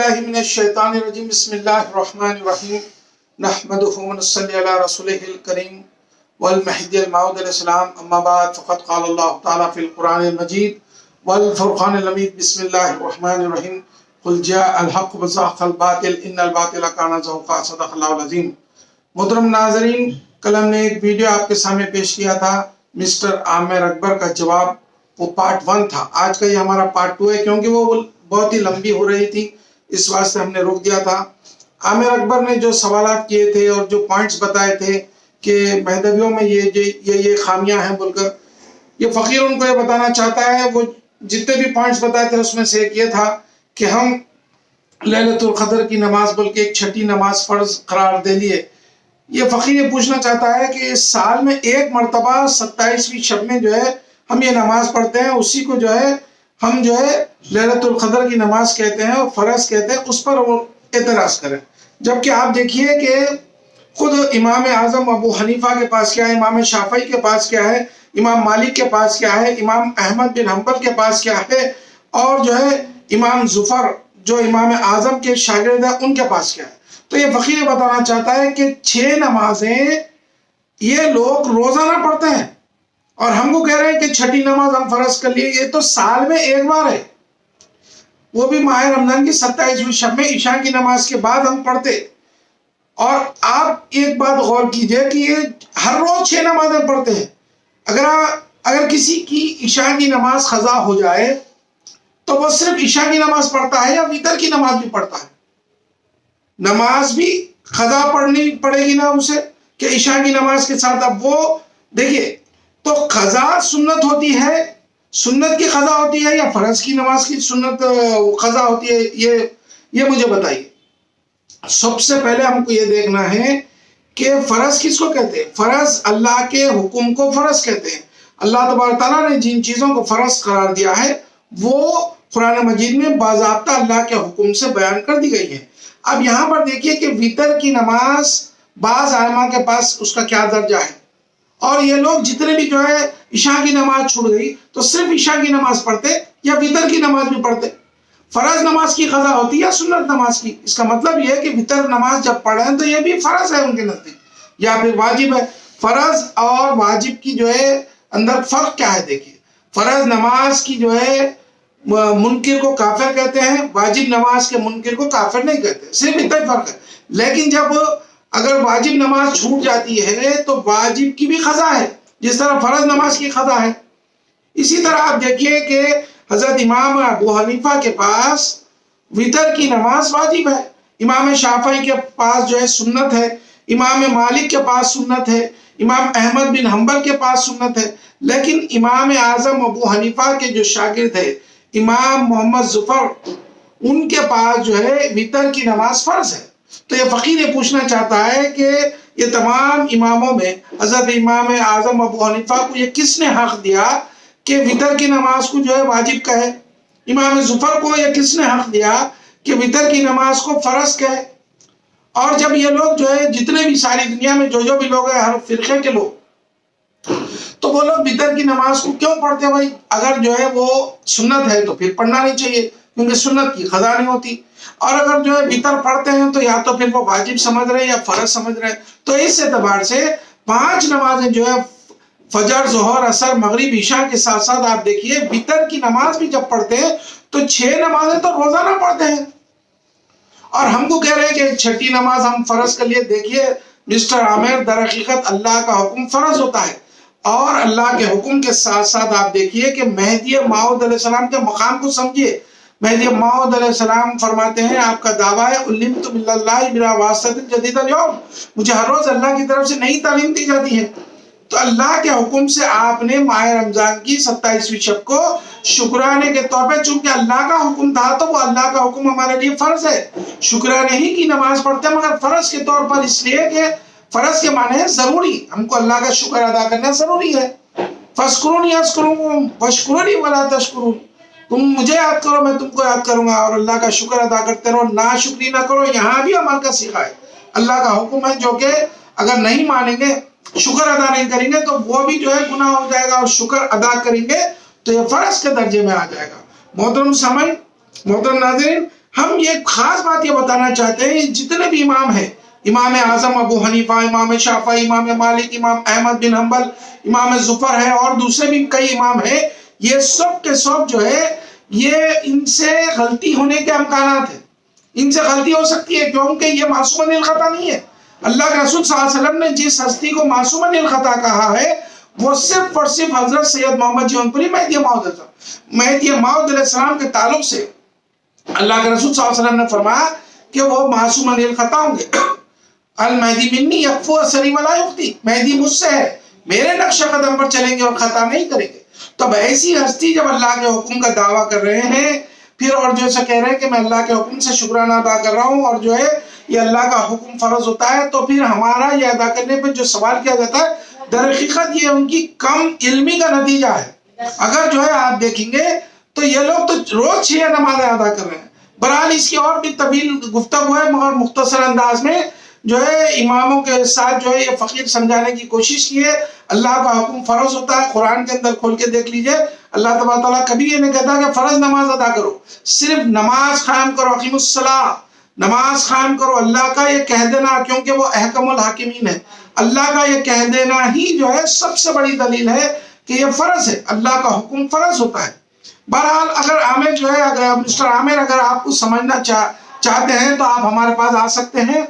بالله من الشيطان الرجيم بسم الله الرحمن الرحيم نحمده ونصلي على رسوله الكريم والمهدي الموعود الإسلام أما بعد فقد قال الله تعالى في القرآن المجيد والفرقان الحميد بسم الله الرحمن الرحيم قل جاء الحق وزهق الباطل إن الباطل كان زهوقا صدق الله العظيم۔ محترم ناظرین، کل ہم نے ایک ویڈیو آپ کے سامنے پیش کیا تھا مسٹر عامر اکبر کا جواب، وہ پارٹ 1 تھا۔ آج کا یہ ہمارا پارٹ 2 ہے کیونکہ وہ بہت ہی لمبی ہو رہی تھی، اس واسطے ہم نے روک دیا تھا۔ عامر اکبر نے جو سوالات کیے تھے اور جو پوائنٹس بتائے تھے کہ مہدویوں میں یہ خامیاں ہیں بول کر، یہ فقیر ان کو یہ بتانا چاہتا ہے۔ وہ جتنے بھی پوائنٹس بتائے تھے اس میں سے ایک یہ تھا کہ ہم لیلۃ القدر کی نماز بول کے ایک چھٹی نماز فرض قرار دے لیے۔ یہ فقیر یہ پوچھنا چاہتا ہے کہ سال میں ایک مرتبہ 27ویں شب میں جو ہے ہم یہ نماز پڑھتے ہیں، اسی کو جو ہے ہم جو ہے لیلۃ القدر کی نماز کہتے ہیں اور فرض کہتے ہیں، اس پر وہ اعتراض کریں۔ جبکہ آپ دیکھیے کہ خود امام اعظم ابو حنیفہ کے پاس کیا ہے، امام شافعی کے پاس کیا ہے، امام مالک کے پاس کیا ہے، امام احمد بن حنبل کے پاس کیا ہے، اور جو ہے امام ظفر جو امام اعظم کے شاگرد ہیں ان کے پاس کیا ہے۔ تو یہ فقیر بتانا چاہتا ہے کہ 6 نمازیں یہ لوگ روزانہ پڑھتے ہیں اور ہم کو کہہ رہے ہیں کہ چھٹی نماز ہم فرض کر لیے۔ یہ تو سال میں ایک بار ہے، وہ بھی ماہ رمضان کی 27ویں شب میں عشاء کی نماز کے بعد ہم پڑھتے۔ اور آپ ایک بات غور کیجئے کہ یہ ہر روز 6 نمازیں پڑھتے ہیں۔ اگر کسی کی عشاء کی نماز قضا ہو جائے تو وہ صرف عشاء کی نماز پڑھتا ہے یا وتر کی نماز بھی پڑھتا ہے؟ نماز بھی قضا پڑھنی پڑے گی نا اسے کہ عشاء کی نماز کے ساتھ۔ اب وہ دیکھیے، تو قضا سنت ہوتی ہے، سنت کی قضا ہوتی ہے یا فرض کی نماز کی سنت قضا ہوتی ہے؟ یہ مجھے بتائیے۔ سب سے پہلے ہم کو یہ دیکھنا ہے کہ فرض کس کو کہتے ہیں۔ فرض اللہ کے حکم کو فرض کہتے ہیں۔ اللہ تبارک تعالیٰ نے جن چیزوں کو فرض قرار دیا ہے وہ قرآن مجید میں باضابطہ اللہ کے حکم سے بیان کر دی گئی ہے۔ اب یہاں پر دیکھیے کہ وتر کی نماز بعض ائمہ کے پاس اس کا کیا درجہ ہے، اور یہ لوگ جتنے بھی جو ہے عشاء کی نماز چھوڑ گئی تو صرف عشاء کی نماز پڑھتے یا وتر کی نماز بھی پڑھتے۔ فرض نماز کی قضا ہوتی یا سنت نماز کی؟ اس کا مطلب یہ ہے کہ وتر نماز جب پڑھیں تو یہ بھی فرض ہے ان کے نزدیک یا پھر واجب ہے۔ فرض اور واجب کی جو ہے اندر فرق کیا ہے؟ دیکھیے، فرض نماز کی جو ہے منکر کو کافر کہتے ہیں، واجب نماز کے منکر کو کافر نہیں کہتے، صرف اتنا ہی فرق ہے۔ لیکن جب اگر واجب نماز چھوٹ جاتی ہے تو واجب کی بھی قضا ہے جس طرح فرض نماز کی قضا ہے۔ اسی طرح آپ دیکھیے کہ حضرت امام ابو حنیفہ کے پاس وتر کی نماز واجب ہے، امام شافعی کے پاس جو ہے سنت ہے، امام مالک کے پاس سنت ہے، امام احمد بن حنبل کے پاس سنت ہے۔ لیکن امام اعظم ابو حنیفہ کے جو شاگرد ہے امام محمد ظفر، ان کے پاس جو ہے وتر کی نماز فرض ہے۔ تو یہ فقیر یہ پوچھنا چاہتا ہے کہ یہ تمام اماموں میں حضرت امام اعظم ابو حنیفہ کو یہ کس نے حق دیا کہ وتر کی نماز کو جو ہے واجب کہے؟ امام ظفر کو یہ کس نے حق دیا کہ وتر کی نماز کو فرض کہے؟ اور جب یہ لوگ جو ہے جتنے بھی ساری دنیا میں جو بھی لوگ ہیں، ہر فرقے کے لوگ، تو وہ لوگ وتر کی نماز کو کیوں پڑھتے ہیں؟ بھائی اگر جو ہے وہ سنت ہے تو پھر پڑھنا نہیں چاہیے کیونکہ سنت کی قضا نہیں ہوتی، اور اگر جو ہے وتر پڑھتے ہیں تو یا تو پھر وہ واجب سمجھ رہے ہیں یا فرض سمجھ رہے ہیں۔ تو اس اعتبار سے 5 نمازیں جو ہے فجر، ظہر، عصر، مغرب، عشاء کے ساتھ ساتھ آپ دیکھیے وتر کی نماز بھی جب پڑھتے ہیں تو 6 نمازیں تو روزانہ پڑھتے ہیں، اور ہم کو کہہ رہے ہیں کہ چھٹی نماز ہم فرض کر لیے۔ دیکھیے مسٹر عامر، در حقیقت اللہ کا حکم فرض ہوتا ہے، اور اللہ کے حکم کے ساتھ ساتھ آپ دیکھیے کہ مہدی موعود علیہ السلام کے مقام کو سمجھیے۔ مہدی موعود علیہ السلام فرماتے ہیں، آپ کا دعویٰ ہے علمت من اللہ بلا واسطۃ جدید اليوم، مجھے ہر روز اللہ کی طرف سے نئی تعلیم دی جاتی ہے۔ تو اللہ کے حکم سے آپ نے ماہ رمضان کی 27ویں شب کو شکرانے کے طور پہ، چونکہ اللہ کا حکم تھا تو وہ اللہ کا حکم ہمارے لیے فرض ہے، شکرانے ہی کی نماز پڑھتے ہیں، مگر فرض کے طور پر اس لیے کہ فرض کے معنی ہے ضروری، ہم کو اللہ کا شکر ادا کرنا ضروری ہے۔ فاذکرونی اذکرکم واشکرونی ولا تشکرون، تم مجھے یاد کرو میں تم کو یاد کروں گا، اور اللہ کا شکر ادا کرتے رہو، ناشکری نہ کرو۔ یہاں بھی عمل کا صیغہ ہے، اللہ کا حکم ہے جو کہ اگر نہیں مانیں گے، شکر ادا نہیں کریں گے تو وہ بھی جو ہے گناہ ہو جائے گا، اور شکر ادا کریں گے تو یہ فرض کے درجے میں آ جائے گا۔ محترم سامعین، محترم ناظرین، ہم یہ خاص بات یہ بتانا چاہتے ہیں، جتنے بھی امام ہیں، امام اعظم ابو حنیفہ، امام شافعی، امام مالک، امام احمد بن حنبل، امام ظفر ہے، اور دوسرے بھی کئی امام ہیں، یہ سب کے سب جو ہے یہ ان سے غلطی ہونے کے امکانات ہیں، ان سے غلطی ہو سکتی ہے، کیونکہ یہ معصوم عن الخطا نہیں ہے۔ اللہ کے رسول صلی اللہ علیہ وسلم نے جس ہستی کو معصوم عن الخطا کہا ہے وہ صرف اور صرف حضرت سید محمد جونپوری مہدی موعود علیہ السلام کے تعلق سے اللہ کے رسول صلی اللہ علیہ وسلم نے فرمایا کہ وہ معصوم عن الخطا ہوں گے۔ المہدی منی یقفو اثری ولا یخطی، مہدی مجھ سے ہے، میرے نقش قدم پر چلیں گے اور خطا نہیں کریں گے۔ تو اب ایسی ہستی جب اللہ کے حکم کا دعویٰ کر رہے ہیں، پھر اور جو ایسا کہہ رہے ہیں کہ میں اللہ کے حکم سے شکرانہ ادا کر رہا ہوں، اور جو ہے یہ اللہ کا حکم فرض ہوتا ہے، تو پھر ہمارا یہ ادا کرنے پہ جو سوال کیا جاتا ہے، در حقیقت یہ ان کی کم علمی کا نتیجہ ہے۔ اگر جو ہے آپ دیکھیں گے تو یہ لوگ تو روز 6 نمازیں ادا کر رہے ہیں۔ بہرحال اس کی اور بھی طویل گفتگو ہے، مگر مختصر انداز میں جو ہے اماموں کے ساتھ جو ہے یہ فقیر سمجھانے کی کوشش کی ہے۔ اللہ کا حکم فرض ہوتا ہے، قرآن کے اندر کھول کے دیکھ لیجئے، اللہ تبارک تعالیٰ کبھی یہ نہیں کہتا کہ فرض نماز ادا کرو، صرف نماز قائم کرو، اقیم الصلاۃ، نماز قائم کرو۔ اللہ کا یہ کہہ دینا، کیونکہ وہ احکم الحاکمین ہے، اللہ کا یہ کہہ دینا ہی جو ہے سب سے بڑی دلیل ہے کہ یہ فرض ہے، اللہ کا حکم فرض ہوتا ہے۔ بہرحال اگر عامر جو ہے، اگر مسٹر عامر اگر آپ کو سمجھنا چاہتے ہیں تو آپ ہمارے پاس آ سکتے ہیں۔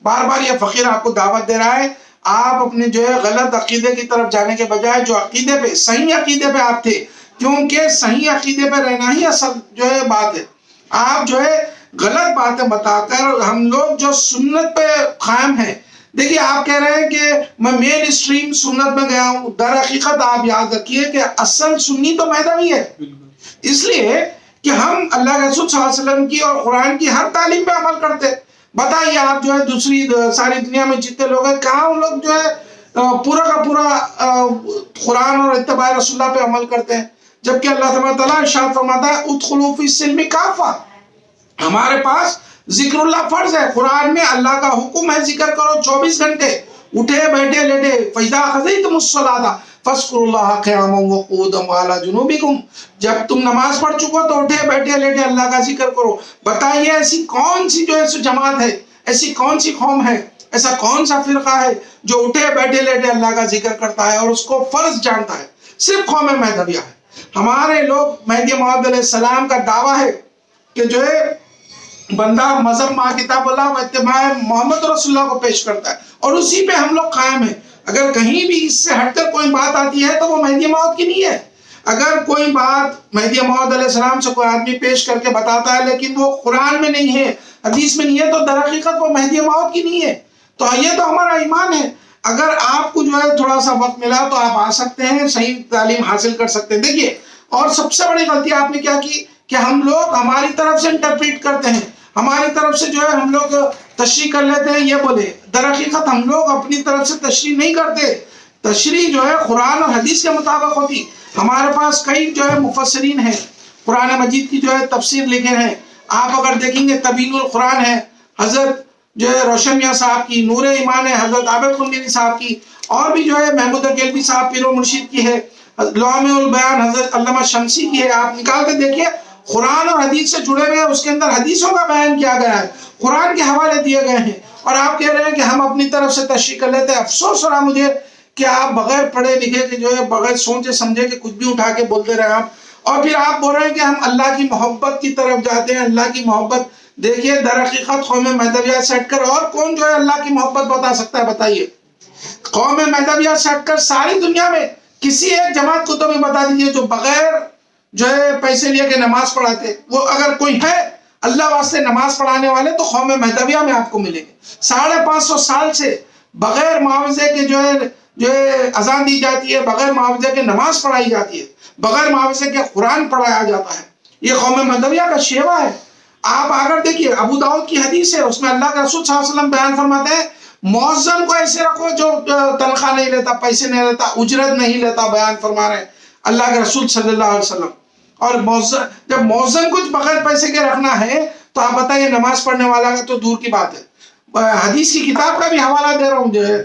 بار بار یہ فقیر آپ کو دعوت دے رہا ہے، آپ اپنے جو ہے غلط عقیدے کی طرف جانے کے بجائے جو عقیدے پہ، صحیح عقیدے پہ آپ تھے، کیونکہ صحیح عقیدے پہ رہنا ہی اصل جو ہے بات ہے۔ آپ جو ہے غلط باتیں بتا کر، ہم لوگ جو سنت پہ قائم ہیں، دیکھیے آپ کہہ رہے ہیں کہ میں مین اسٹریم سنت میں گیا ہوں، در حقیقت آپ یاد رکھیے کہ اصل سنی تو مہدوی ہے، اس لیے کہ ہم اللہ کے رسول صلی اللہ علیہ وسلم کی اور قرآن کی ہر تعلیم پہ عمل کرتے۔ بتائیے آپ جو ہے دوسری ساری دنیا میں جتنے لوگ ہیں، کہاں ان لوگ جو ہے پورا کا پورا قرآن اور اتباع رسول اللہ پہ عمل کرتے ہیں، جبکہ اللہ تبارک تعالیٰ ارشاد فرماتا ہے ادخلوا فی السلم کافہ۔ ہمارے پاس ذکر اللہ فرض ہے، قرآن میں اللہ کا حکم ہے ذکر کرو 24 گھنٹے، اٹھے بیٹھے لیٹے، فَإِذَا قَضَيْتُمُ الصَّلَاةَ فَاذْكُرُوا اللَّهَ قِيَامًا وَقُعُودًا وَعَلَىٰ جُنُوبِكُمْ۔ جب تم نماز پڑھ چکو تو اٹھے بیٹھے لیٹے اللہ کا ذکر کرو۔ بتائیے ایسی کون سی جو ہے جماعت ہے، ایسی کون سی قوم ہے، ایسا کون سا فرقہ ہے جو اٹھے بیٹھے لیٹے اللہ کا ذکر کرتا ہے اور اس کو فرض جانتا ہے؟ صرف قوم مہدویہ ہے۔ ہمارے لوگ مہدی موعود علیہ السلام کا دعویٰ ہے کہ جو ہے بندہ مذہب مع کتاب اللہ و اتباع محمد رسول اللہ کو پیش کرتا ہے، اور اسی پہ ہم لوگ قائم ہیں۔ اگر کہیں بھی اس سے ہٹ کر کوئی بات آتی ہے تو وہ مہدی موعود کی نہیں ہے۔ اگر کوئی بات مہدی موعود علیہ السلام سے کوئی آدمی پیش کر کے بتاتا ہے لیکن وہ قرآن میں نہیں ہے، حدیث میں نہیں ہے، تو در حقیقت وہ مہدی موعود کی نہیں ہے۔ تو یہ تو ہمارا ایمان ہے۔ اگر آپ کو جو ہے تھوڑا سا وقت ملا تو آپ آ سکتے ہیں، صحیح تعلیم حاصل کر سکتے ہیں۔ دیکھیے، اور سب سے بڑی غلطی آپ نے کیا کی کہ ہم لوگ ہماری طرف سے انٹرپریٹ کرتے ہیں، ہماری طرف سے جو ہے ہم لوگ تشریح کر لیتے ہیں، یہ بولے۔ در حقیقت ہم لوگ اپنی طرف سے تشریح نہیں کرتے، تشریح جو ہے قرآن اور حدیث کے مطابق ہوتی۔ ہمارے پاس کئی جو ہے مفسرین ہیں، قرآن مجید کی جو ہے تفسیر لکھے ہیں۔ آپ اگر دیکھیں گے تبیین القرآن ہے حضرت جو ہے روشن میاں صاحب کی، نور ایمان ہے حضرت عابد قمری صاحب کی، اور بھی جو ہے محمود گیلوی صاحب پیر و مرشید کی ہے، لوامع البیان حضرت علامہ شمسی کی ہے۔ آپ نکال کے دیکھیے، قرآن اور حدیث سے جڑے ہوئے ہیں، اس کے اندر حدیثوں کا بیان کیا گیا ہے، قرآن کے حوالے دیے گئے ہیں، اور آپ کہہ رہے ہیں کہ ہم اپنی طرف سے تشریح کر لیتے ہیں۔ افسوس ہو رہا مجھے کہ آپ بغیر پڑھے لکھے کے جو ہے بغیر سوچے سمجھے کہ کچھ بھی اٹھا کے بولتے رہے آپ، اور پھر آپ بول رہے ہیں کہ ہم اللہ کی محبت کی طرف جاتے ہیں، اللہ کی محبت۔ دیکھیے در حقیقت قوم مہدویہ سے ہٹ کر اور کون جو ہے اللہ کی محبت بتا سکتا ہے؟ بتائیے۔ قوم مہدویہ سے ہٹ کر ساری دنیا میں کسی ایک جماعت کو تو بھی بتا دیجیے جو بغیر جو ہے پیسے لیے کے نماز پڑھاتے، وہ اگر کوئی ہے اللہ واسطے نماز پڑھانے والے تو قوم مہدویہ میں آپ کو ملیں گے۔ 550 سال سے بغیر معاوضے کے جو ہے اذان دی جاتی ہے، بغیر معاوضے کے نماز پڑھائی جاتی ہے، بغیر معاوضے کے قرآن پڑھایا جاتا ہے۔ یہ قوم مہدویہ کا شیوا ہے۔ آپ اگر دیکھیے ابو داؤد کی حدیث ہے، اس میں اللہ کے رسول صلی اللہ علیہ وسلم بیان فرماتے ہیں مؤذن کو ایسے رکھو جو تنخواہ نہیں لیتا، پیسے نہیں لیتا، اجرت نہیں لیتا، بیان فرما رہے ہیں اللہ کے رسول صلی اللہ علیہ وسلم۔ اور جب مؤذن کچھ بغیر پیسے کے رکھنا ہے تو آپ بتائیے نماز پڑھنے والا کا تو دور کی بات ہے۔ حدیث کی کتاب کا بھی حوالہ دے رہا ہوں جو ہے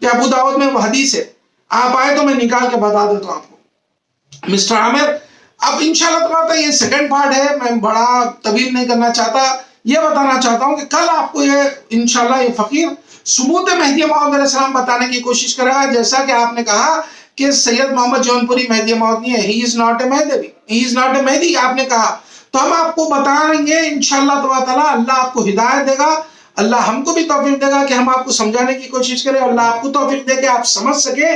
کہ ابو داؤد میں وہ حدیث ہے، آپ آئے تو میں نکال کے بتا دیتا ہوں آپ کو۔ مسٹر عامر اب انشاءاللہ تبارک یہ سیکنڈ پارٹ ہے، میں بڑا طویل نہیں کرنا چاہتا، یہ بتانا چاہتا ہوں کہ کل آپ کو یہ انشاءاللہ یہ فقیر ثبوت مہدی موعود علیہ السلام بتانے کی کوشش کرے گا، جیسا کہ آپ نے کہا کہ سید محمد جون پوری مہدی موعود نہیں ہے، ہی is not a Mahdi, he is not a مہدی آپ نے کہا، تو ہم آپ کو بتائیں گے انشاءاللہ تبارک تعالیٰ، اللہ آپ کو ہدایت دے گا، اللہ ہم کو بھی توفیق دے گا کہ ہم آپ کو سمجھانے کی کوشش کریں، اللہ آپ کو توفیق دے کہ آپ سمجھ سکے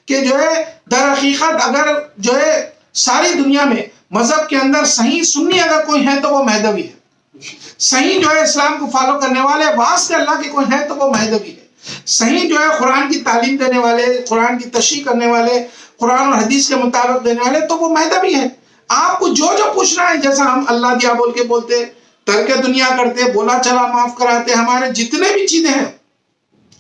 کہ جو ہے در حقیقت اگر جو ہے ساری دنیا میں مذہب کے اندر صحیح سنی اگر کوئی ہے تو وہ مہدوی ہے، صحیح جو ہے اسلام کو فالو کرنے والے واسطے اللہ کے کوئی ہے تو وہ مہدوی ہے، صحیح جو ہے قرآن کی تعلیم دینے والے، قرآن کی تشریح کرنے والے، قرآن اور حدیث کے مطابق دینے والے تو وہ مہدوی ہے۔ آپ کو جو پوچھنا ہے، جیسا ہم اللہ دیا بول کے بولتے، ترک دنیا کرتے، بولا چلا معاف کراتے، ہمارے جتنے بھی چیزیں ہیں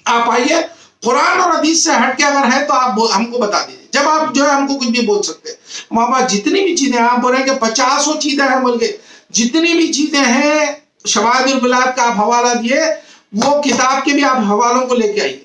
آپ آئیے قرآن اور حدیث سے ہٹ کے اگر ہے تو آپ ہم کو بتا دیجیے، جب آپ جو ہے ہم کو کچھ بھی بول سکتے ہیں، ہمارے پاس جتنی بھی چیزیں ہیں، آپ بول رہے ہیں کہ 50 چیزیں ہیں بول کے، جتنی بھی چیزیں ہیں شواہد البلاد کا آپ حوالہ دیے، وہ کتاب کے بھی آپ حوالوں کو لے کے آئیے،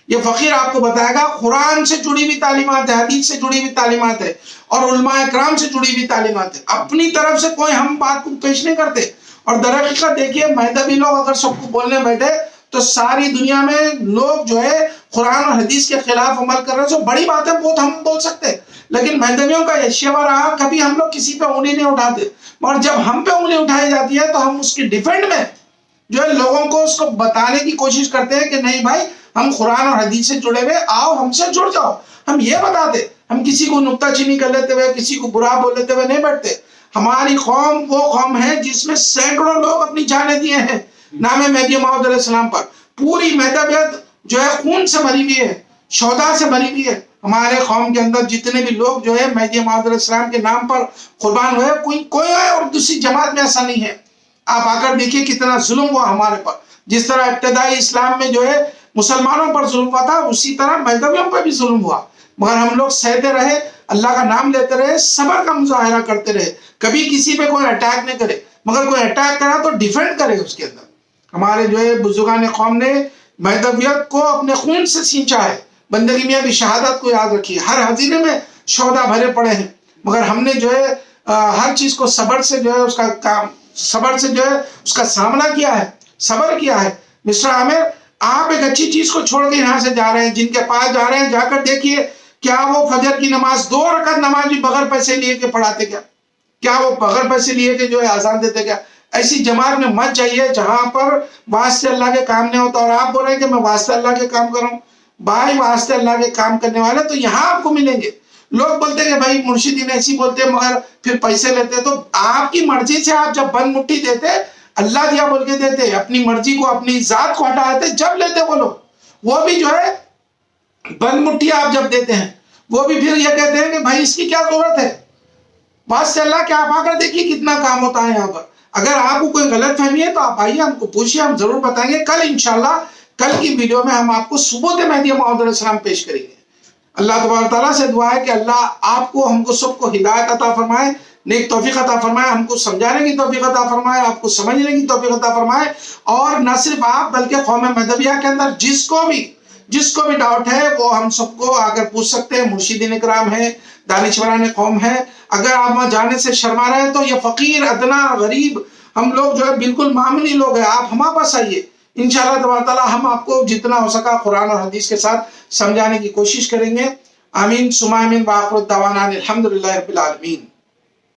یہ فقیر آپ کو بتائے گا قرآن سے جڑی ہوئی تعلیمات ہے، حدیث سے جڑی ہوئی تعلیمات ہے اور علماء اکرام سے جڑی ہوئی تعلیمات ہے، اپنی طرف سے کوئی ہم بات کو پیش نہیں کرتے۔ اور در حقیقت دیکھیے مہدوی لوگ اگر سب کو بولنے بیٹھے تو ساری دنیا میں لوگ جو ہے قرآن اور حدیث کے خلاف عمل کر رہے ہیں، جو بڑی باتیں بہت ہم بول سکتے ہیں، لیکن مہدویوں کا یہ شیوا رہا کبھی ہم لوگ کسی پہ انگلی نہیں اٹھاتے، مگر جب ہم پہ انگلی اٹھائی جاتی ہے تو ہم اس کی ڈیفینڈ میں جو ہے لوگوں کو اس کو بتانے کی کوشش کرتے ہیں کہ نہیں بھائی ہم قرآن اور حدیث سے جڑے ہوئے، آؤ ہم سے جڑ جاؤ، ہم یہ بتاتے، ہم کسی کو نکتہ چینی کر لیتے ہوئے، کسی کو برا بول لیتے ہوئے نہیں بیٹھتے۔ ہماری قوم وہ قوم ہے جس میں سینکڑوں لوگ اپنی جانیں دیے ہیں نام مہدی موعود علیہ السلام پر، پوری مہدویت جو ہے خون سے بھری ہوئی ہے، شہداء سے بھری ہوئی ہے، ہمارے قوم کے اندر جتنے بھی لوگ جو ہے مہدی موعود علیہ السلام کے نام پر قربان ہوئے، کوئی ہے اور دوسری جماعت میں ایسا نہیں ہے۔ آپ آ کر دیکھیے کتنا ظلم ہوا ہمارے پر، جس طرح ابتدائی اسلام میں جو ہے مسلمانوں پر ظلم ہوا تھا، اسی طرح مہدویوں پر بھی ظلم ہوا، مگر ہم لوگ سہتے رہے، اللہ کا نام لیتے رہے، صبر کا مظاہرہ کرتے رہے، کبھی کسی پہ کوئی اٹیک نہیں کرے، مگر کوئی اٹیک کرا تو ڈیفینڈ کرے اس کے اندر۔ ہمارے جو ہے بزرگان قوم نے مہدویت کو اپنے خون سے سینچا ہے، بندگی میاں کی شہادت کو یاد رکھیے، ہر حزینے میں شہداء بھرے پڑے ہیں، مگر ہم نے جو ہے ہر چیز کو صبر سے جو ہے اس کا کام، صبر سے جو ہے اس کا سامنا کیا ہے، صبر کیا ہے۔ مسٹر عامر، آپ ایک اچھی چیز کو چھوڑ کے یہاں سے جا رہے ہیں، جن کے پاس جا رہے ہیں جا کر دیکھیے کیا وہ فجر کی نماز 2 رکعت نماز بھی بغیر پیسے لیے کے پڑھاتے کیا وہ بغیر پیسے لیے کے جو ہے آزان دیتے کیا؟ ایسی جماعت میں مت جائیے جہاں پر واسطے اللہ کے کام نہیں ہوتا، اور آپ بول رہے ہیں کہ میں واسطے اللہ کے کام کروں، بھائی واسطے اللہ کے کام کرنے والے تو یہاں آپ کو ملیں گے۔ لوگ بولتے کہ بھائی مرشدین ایسی بولتے مگر پھر پیسے لیتے، تو آپ کی مرضی سے آپ جب بند مٹھی دیتے، اللہ دیا بول کے دیتے، اپنی مرضی کو اپنی ذات کو ہٹا دیتے، جب لیتے وہ لوگ، وہ بھی جو ہے بند مٹھی آپ جب دیتے ہیں، وہ بھی پھر یہ کہتے ہیں کہ بھائی اس کی کیا ضرورت ہے، بات سے اللہ کہ آپ آ کر دیکھیے کتنا کام ہوتا ہے یہاں پر۔ اگر آپ کو کوئی غلط فہمی ہے تو آپ آئیے، ہم کو پوچھیے، ہم ضرور بتائیں گے۔ کل انشاءاللہ کل کی ویڈیو میں ہم آپ کو ثبوت مہدی موعود علیہ السلام پیش کریں گے۔ اللہ تبارک تعالیٰ سے دعا ہے کہ اللہ آپ کو ہم کو سب کو ہدایت عطا فرمائے، نیک توفیق عطا فرمائے، ہم کو سمجھانے کی توفیق عطا فرمائے، آپ کو سمجھنے کی توفیق عطا فرمائے، اور نہ صرف آپ بلکہ قوم مہدویہ کے اندر جس کو بھی ڈاؤٹ ہے وہ ہم سب کو آ کر پوچھ سکتے ہیں، مرشدین اکرام ہیں، دانشوران قوم ہے۔ اگر آپ وہاں جانے سے شرما رہے ہیں تو یہ فقیر ادنا غریب ہم لوگ جو ہے بالکل معمولی لوگ ہیں، آپ ہمارے پاس آئیے، انشاءاللہ تبارک تعالیٰ ہم آپ کو جتنا ہو سکا قرآن اور حدیث کے ساتھ سمجھانے کی کوشش کریں گے۔ آمین ثم آمین، وآخر دعوانا الحمدللہ رب العالمین۔